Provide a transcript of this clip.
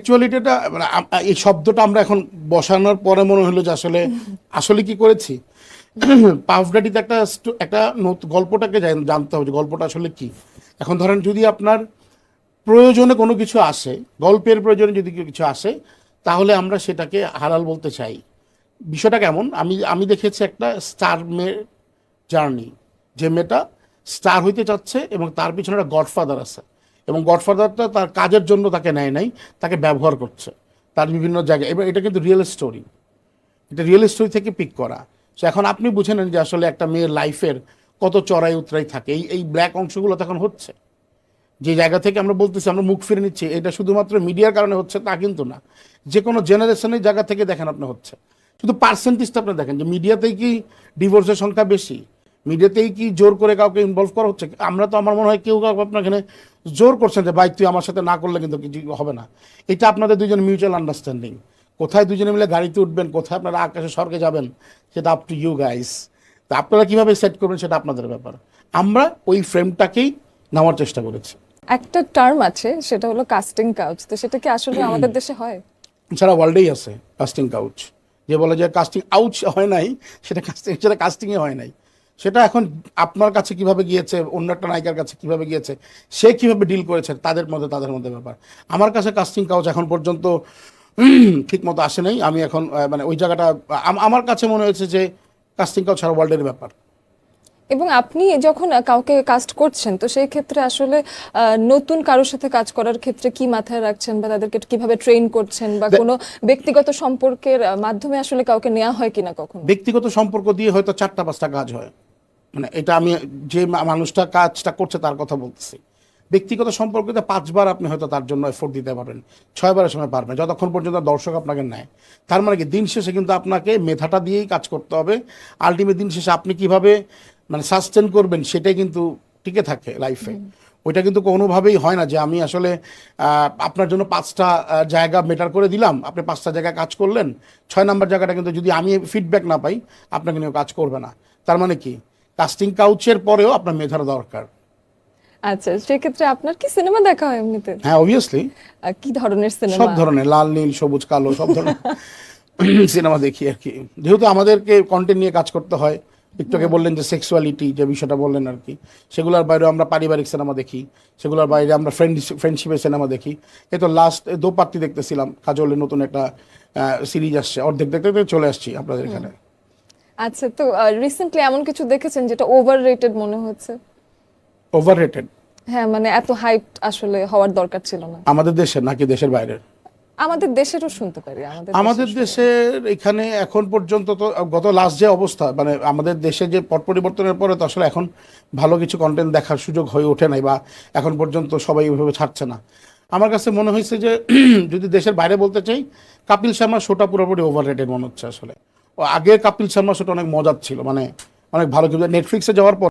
অ্যাকচুয়ালিটিটা মানে এই শব্দটা আমরা এখন বসানোর পরে মনে হলো যে আসলে আসলে কি করেছি। পাফ ড্যাডিতে একটা গল্পটাকে জানতে হবে যে গল্পটা আসলে কি। এখন ধরেন যদি আপনার প্রয়োজনে কোনো কিছু আসে, গল্পের প্রয়োজনে যদি কিছু আসে, তাহলে আমরা সেটাকে হালাল বলতে চাই। বিষয়টা কেমন, আমি আমি দেখেছি একটা স্টার মেয়ের জার্নি, যে মেয়েটা স্টার হইতে চাচ্ছে এবং তার পিছনে একটা গডফাদার আছে, এবং গডফাদারটা তার কাজের জন্য তাকে নেয় নাই, তাকে ব্যবহার করছে তার বিভিন্ন জায়গায়। এবার এটা কিন্তু রিয়েল স্টোরি, এটা রিয়েল স্টোরি থেকে পিক করা। সো এখন আপনি বুঝে নেন যে আসলে একটা মেয়ের লাইফের কত চড়াই উতরাই থাকে। এই ব্ল্যাক অংশগুলো তখন হচ্ছে, যে জায়গা থেকে আমরা বলতেছি আমরা মুখ ফিরে নিচ্ছি, এটা শুধুমাত্র মিডিয়ার কারণে হচ্ছে তা কিন্তু না। যে কোনো জেনারেশনের জায়গা থেকে দেখেন আপনি হচ্ছে, শুধু পার্সেন্টেজটা আপনি দেখেন যে মিডিয়াতেই কি ডিভোর্সের সংখ্যা বেশি, মিডিয়াতেই কি জোর করে কাউকে ইনভলভ করা হচ্ছে। আমরা তো, আমার মনে হয় কেউ কাউকে আপনার এখানে জোর করছেন যে ভাই তুই আমার সাথে না করলে কিন্তু কিছু হবে না। এটা আপনাদের দুজন মিউচুয়াল আন্ডারস্ট্যান্ডিং। কোথায় দুজনে মিলে গাড়িতে উঠবেন, কোথায় আপনারা আকাশে স্বর্গে যাবেন, সেটা আপ টু ইউ গাইস। তা আপনারা কীভাবে সেট করবেন সেটা আপনাদের ব্যাপার। আমরা ওই ফ্রেমটাকেই নেওয়ার চেষ্টা করেছি। একটা টার্ম আছে, সেটা হলো কাস্টিং কাউচ। তো সেটা কি আসলে আমাদের দেশে হয়? সারা ওয়ার্ল্ডেই আছে কাস্টিং কাউচ। যে বলে যে কাস্টিং আউচ হয় নাই, সেটা কাস্টিংয়ে হয় নাই। সেটা এখন আপনার কাছে কিভাবে গিয়েছে, অন্য একটা নায়িকার কাছে কিভাবে গিয়েছে, সে কিভাবে ডিল করেছে, তাদের মধ্যে ব্যাপার। আমার কাছে কাস্টিং কাউচ এখন পর্যন্ত ঠিক মতো আসে নাই। আমি এখন মানে ওই জায়গাটা আমার কাছে মনে হয়েছে যে কাস্টিং কাউচ সারা ওয়ার্ল্ডের ব্যাপার। এবং আপনি যখন কাউকে কাস্ট করছেন, তো সেই ক্ষেত্রে আসলে নতুন কারোর সাথে কাজ করার ক্ষেত্রে কি মাথায় রাখছেন, বা তাদেরকে কিভাবে ট্রেন করছেন, বা কোনো ব্যক্তিগত সম্পর্কের মাধ্যমে আসলে কাউকে নেওয়া হয় কিনা কখনো? ব্যক্তিগত সম্পর্ক দিয়ে হয়তো 4টা 5টা কাজ হয়, মানে এটা আমি যে মানুষটা কাজটা করছে তার কথা বলতেছি। ব্যক্তিগত সম্পর্কতে 5বার আপনি হয়তো তার জন্য এফোর্ট দিতে পারবেন, 6বারের সময় পারবেন, যতক্ষণ পর্যন্ত দর্শক আপনাকে নেয়। তার মানে কি, দিন শেষে কিন্তু আপনাকে মেধাটা দিয়েই কাজ করতে হবে। আলটিমেট দিন শেষে আপনি কিভাবে মানে সাস্টেন করবেন সেটাই কিন্তু টিকে থাকে লাইফে। ওইটা কিন্তু কোনোভাবেই হয় না যে আমি আসলে আপনার জন্য 5টা জায়গা মেটার করে দিলাম, আপনি 5টা জায়গায় কাজ করলেন, 6 নম্বর জায়গাটা কিন্তু যদি আমি ফিডব্যাক না পাই, আপনাকে নিয়েও কাজ করবে না। তার মানে কি, কাস্টিং কাউচের পরেও আপনার মেধার দরকার। আচ্ছা, সেক্ষেত্রে আপনার কি সিনেমা দেখা হয় এমনিতে? হ্যাঁ, অবভিয়াসলি। কি ধরনের সব সিনেমা? ধরনের, লাল নীল সবুজ কালো সব ধরনের সিনেমা দেখি আর কি। যেহেতু আমাদেরকে কন্টেন্ট নিয়ে কাজ করতে হয়, একটু আগে বললেন যে সেক্সুয়ালিটি যে বিষয়টা বললেন আর কি, সেগুলোর বাইরে আমরা পারিবারিক সিনেমা দেখি, সেগুলোর বাইরে আমরা ফ্রেন্ডশিপের সিনেমা দেখি। এই তো লাস্ট দোপাত্তি দেখতেছিলাম, কাজলের নতুন একটা সিরিজ আসছে, অর্ধেক দেখতে দেখতে চলে আসছি আপনাদের এখানে। আচ্ছা, তো রিসেন্টলি এমন কিছু দেখেছেন যেটা ওভার রেটেড মনে হচ্ছে? Over rated? হ্যাঁ, মানে এত হাইপ আসলে হওয়ার দরকার ছিল না। আমাদের দেশের নাকি দেশের বাইরের? আমাদের দেশেরও শুনতে পারি। আমাদের দেশের এখানে এখন পর্যন্ত তো গত লাস্ট যে অবস্থা, মানে আমাদের দেশে যে পট পরিবর্তনের পরে তো আসলে এখন ভালো কিছু কন্টেন্ট দেখার সুযোগ হয়ে ওঠে নাই, বা এখন পর্যন্ত সবাই ওইভাবে ছাড়ছে না। আমার কাছে মনে হয়েছে যে যদি দেশের বাইরে বলতে চাই, কপিল শর্মা শোটা পুরোপুরি ওভার রেটেড মনে হচ্ছে আসলে। ও আগের কপিল শর্মা শোটা অনেক মজার ছিল, মানে অনেক ভালো, কিন্তু নেটফ্লিক্সে যাওয়ার পর